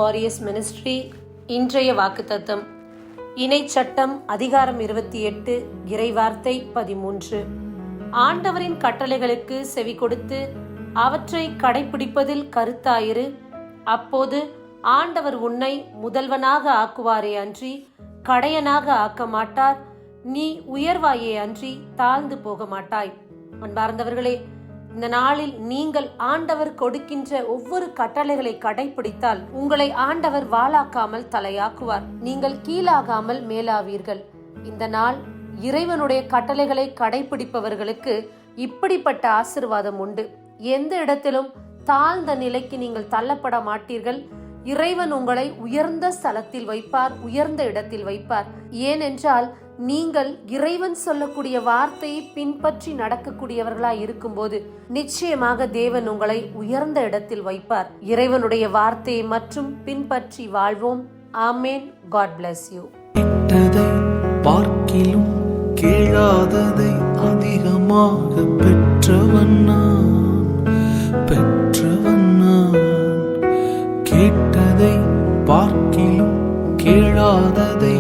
Warriors ministry. இன்றைய வாக்குத்தத்தம் இணை சட்டம் அதிகாரம் 28 இறைவார்த்தை 13. ஆண்டவரின் கட்டளைகளுக்கு செவி கொடுத்து அவற்றை கடைபிடிப்பதில் கருத்தாயிரு. அப்போது ஆண்டவர் உன்னை முதல்வனாக ஆக்குவாரே அன்றி கடையனாக ஆக்க மாட்டார். நீ உயர்வாயே அன்றி தாழ்ந்து போக மாட்டாய். அன்பார்ந்தவர்களே, இந்த நாளில் நீங்கள் ஆண்டவர் கொடுக்கின்ற ஒவ்வொரு கட்டளைகளை கடைபிடித்தால் உங்களை ஆண்டவர் வாளாக்காமல் தலையாக்குவார். நீங்கள் கீழாகாமல் மேலாவீர்கள். இந்த நாள் இறைவனுடைய கட்டளைகளை கடைபிடிப்பவர்களுக்கு இப்படிப்பட்ட ஆசீர்வாதம் உண்டு. எந்த இடத்திலும் தாழ்ந்த நிலைக்கு நீங்கள் தள்ளப்பட மாட்டீர்கள். இறைவன் உங்களை உயர்ந்த ஸ்தலத்தில் வைப்பார், உயர்ந்த இடத்தில் வைப்பார். ஏனென்றால் நீங்கள் இறைவன் சொல்லக்கூடிய வார்த்தையை பின்பற்றி நடக்கக்கூடியவர்களாய் இருக்கும்போது நிச்சயமாக தேவன் உங்களை உயர்ந்த இடத்தில் வைப்பார். இறைவனுடைய வார்த்தையை மற்றும் பின்பற்றி வாழ்வோம். ஆமேன். God bless you. பார்க்கிலும் கேளாததை அதிகமாக பெற்றவன் கேட்டதை பார்க்கிலும் கேளாததை